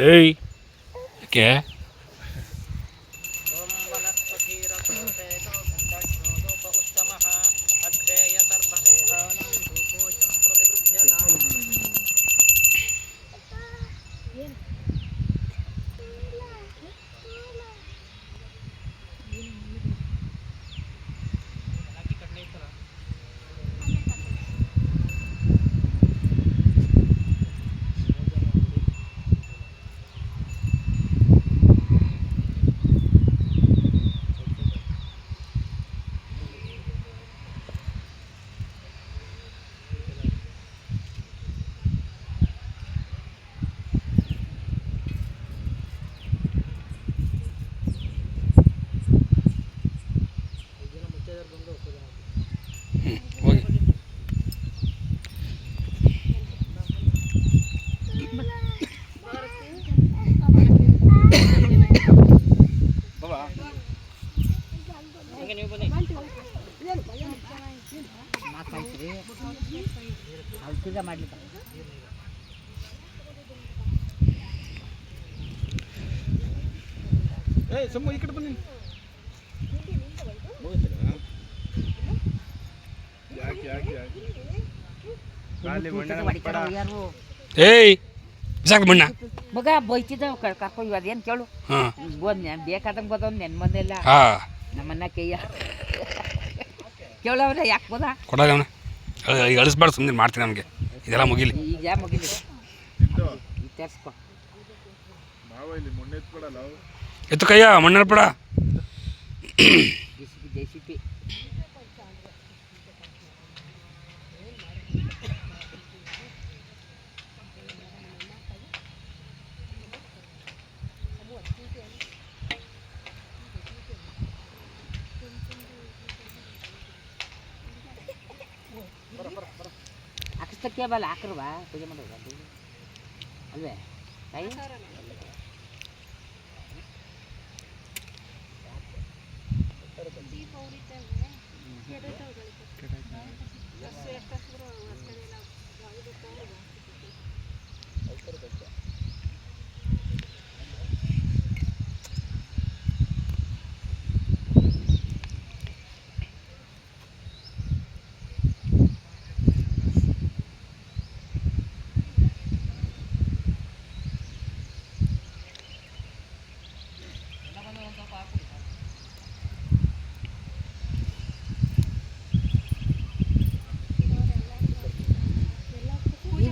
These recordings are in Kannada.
ಏಯ್ ಯಾಕೆ ಹೋಗಿ ಮಾಡ್ಲಿಕ್ಕೆ ಈ ಕಡೆ ಬನ್ನಿ. ಏಯ್ ಬಿಸಾಕ ಮಣ್ಣ ಮಗ ಬೈತಿದ್ದ ಕರ್ಕೊಂಡು ಅದೇನು ಕೇಳು ಬೇಕಾದಂಗೆ ಬೋದವ್ ನೆನ್ಮಂದೆಲ್ಲ ಹಾಂ ನಮ್ಮನ್ನ ಕೈಯ ಕೇಳವ್ರೆ ಯಾಕೆ ಬೋದ ಕೊಡಲ್ಲ ಅವನ ಈಗ ಅಳಿಸ್ಬಾರ್ದು ಸುಮ್ಮನೆ ಮಾಡ್ತೀನಿ ನಮಗೆ ಇದೆಲ್ಲ ಮುಗಿಲಿ ಈಗ ಮುಗಿಲಿ ತರ್ಸ್ಕೊ ಎತ್ತು ಕೈಯ ಮಣ್ಣಲ್ಲಿ ಬಿಡ ಜೆಸಿಪಿ ಹಾಕಿಸ್ತಕ್ಕೆ ಬಲ್ಲ ಹಾಕ್ರವಾ ಪೂಜೆ ಮಾಡೋದು ಅಲ್ವೇ ತಾಯಿ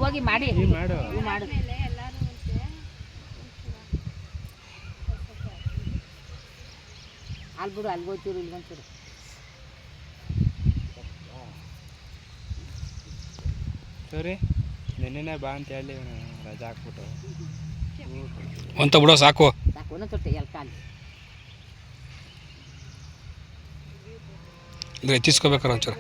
ಹೋಗಿ ಮಾಡಿ ಮಾಡು ಅಲ್ಲಿ ಬಿಡು ಅಲ್ಲಿ ಹೋಗ್ತೀರು ಇಲ್ಗೊಂಚೂರು ಸರಿ ನೆನ್ನೆನೇ ಬಾ ಅಂತ ಹೇಳಿ ರಜಾ ಹಾಕ್ಬಿಟ್ಟು ಒಂತ ಬಿಡೋ ಸಾಕು ಸಾಕು ಒಂದೊಂದು ತೊಟ್ಟೆ ಎಲ್ಲಿ ಕಾಲು ಇದು ಹೆಚ್ಚಿಸ್ಕೋಬೇಕಾರೆ ಒಂಚೂರು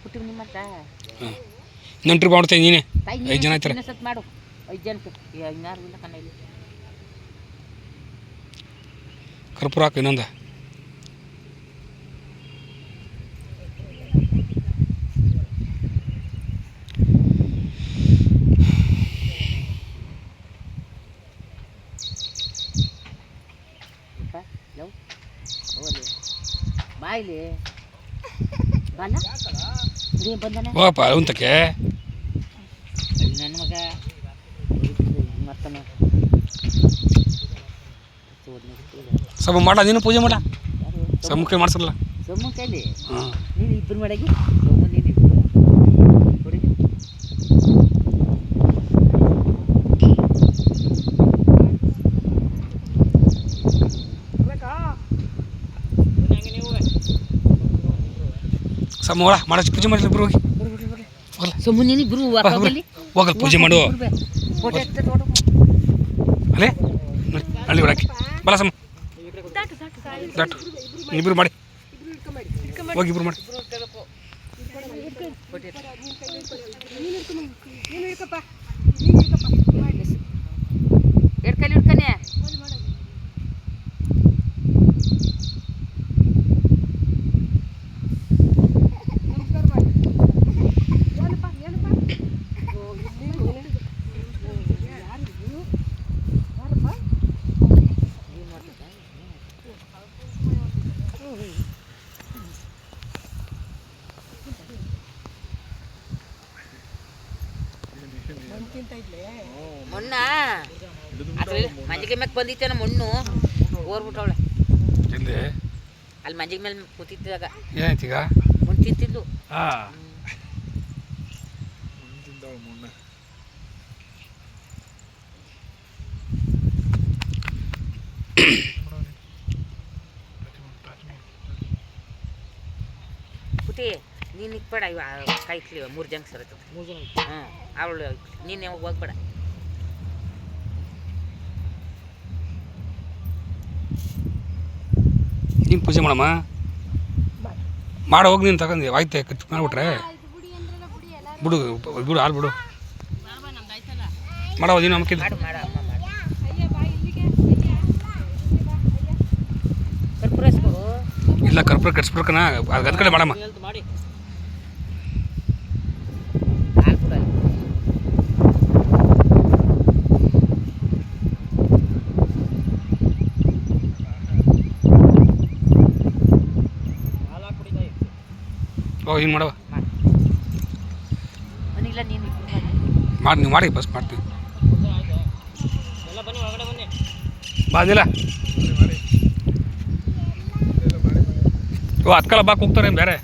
ಪುಟ್ಟಿ ನಿಮ್ಮ ನೆಂಟ್ರು ಮಾಡ್ತೇನೆ ನೀನೆ 5 ಜನ ಆಯ್ತಾರೆ ಮಾಡು 5 ಜನಕ್ಕೆ ಇನ್ನಾರು ಇಲ್ಲ ಕಣ್ಣ ಇಲ್ಲಿ ಕರ್ಪೂರ ಹಾಕು ಇನ್ನೊಂದು ಬಾಯ್ಲಿ ಬಾಲ ಬಂದನೆ ಹೋಗಪ್ಪ ಅವಂತಕ್ಕೆ ನನ್ನ ಮಗ ಮತ್ತನ ಸ್ವಲ್ಪ ಮಾಡ ನೀನು ಪೂಜೆ ಮಾಡ ಸಮ್ಮುಖ ಮಾಡ್ಸಲ್ಲ ಸೊಮ್ಮು ಕೈಲಿ ಹಾಂ ನೀನು ಇಬ್ಬರು ಮಾಡಾಗಿ ಸೊಮ್ಮು ನೀನು ಇಬ್ಬರು ಸಮ ಒಳ ಮಾಡೋ ಪೂಜೆ ಮಾಡಿಲ್ಲ ಇಬ್ರು ಹೋಗಿ ಹೋಗಲ್ಲ ಸುಮ್ಮನೆ ಇಬ್ರು ಹೋಗಲಿ ಹೋಗಲ್ಲ ಪೂಜೆ ಮಾಡು ಫೋಟೋ ಎತ್ತ ನೋಡು ಅಲ್ಲೇ ಅಲ್ಲಿ ಬಿಡಕ್ಕೆ ಬಲ ಸಮ ದಾಟು ಇಬ್ರು ಮಾಡಿ ಹೋಗಿ ಇಬ್ರು ಮಾಡಿ ಎರಡು ಕೈಲಿ ಹಿಡ್ಕನೆ ಮಣ್ಣ ಅದ್ರಲ್ಲಿ ಮಂಜಿಗೆ ಮ್ಯಾಗ ಬಂದಿತ್ತೇನ ಮಣ್ಣು ಓರ್ಬಿಟ್ಟವಳೆ ಹಿಂದೆ ಅಲ್ಲಿ ಮಂಜಿಗೆ ಮೇಲೆ ಕೂತಿದ್ದಾಗ ಏನಾಯ್ತು ಈಗ ಮಣ್ಣು ತಿಂತಿದ್ಲು ಹಾಂ ಪುಟಿ ನೀನು ಇಕ್ಬೇಡ ಇವ ಕಾಯ್ತ್ಲಿ 3 ಜನ ಸರತದೆ ಹಾಂ ಅವಳು ನೀನು ಯಾವಾಗ ಹೋಗ್ಬೇಡ ನೀನು ಪೂಜೆ ಮಾಡಮ್ಮ ಮಾಡೋ ಹೋಗಿ ನೀನು ತಗೊಂಡು ಆಯ್ತು ಕಟ್ ಮಾಡಿಬಿಟ್ರೆ ಬಿಡು ಬಿಡು ಹಾಲು ಬಿಡು ಮಾಡೋ ನೀನು ಅಮ್ಮಕ್ಕಿದ್ದ ಮಾಡು ಮಾಡು ಅಮ್ಮ ಮಾಡು ಕರ್ಪೂರಿಸ್ಕೊಡು ಇಲ್ಲ ಕರ್ಪೂರ ಕಟ್ಸ್ಬಿಡ್ಕನ ಅದು ಕಡೆ ಮಾಡಮ್ಮ ಹಾಲು ಬಿಡು ಅಲ್ಲಿ ಓ ಏನು ಮಾಡವ ಇಲ್ಲ ನೀನು ಮಾಡಿ ನೀವು ಮಾಡಿ ಬಸ್ ಮಾಡ್ತೀವಿ ಬಂದಿಲ್ಲ ಓ ಹತ್ಕಲ್ಲ ಬಾಕ್ ಹೋಗ್ತಾರೆ ಬೇರೆ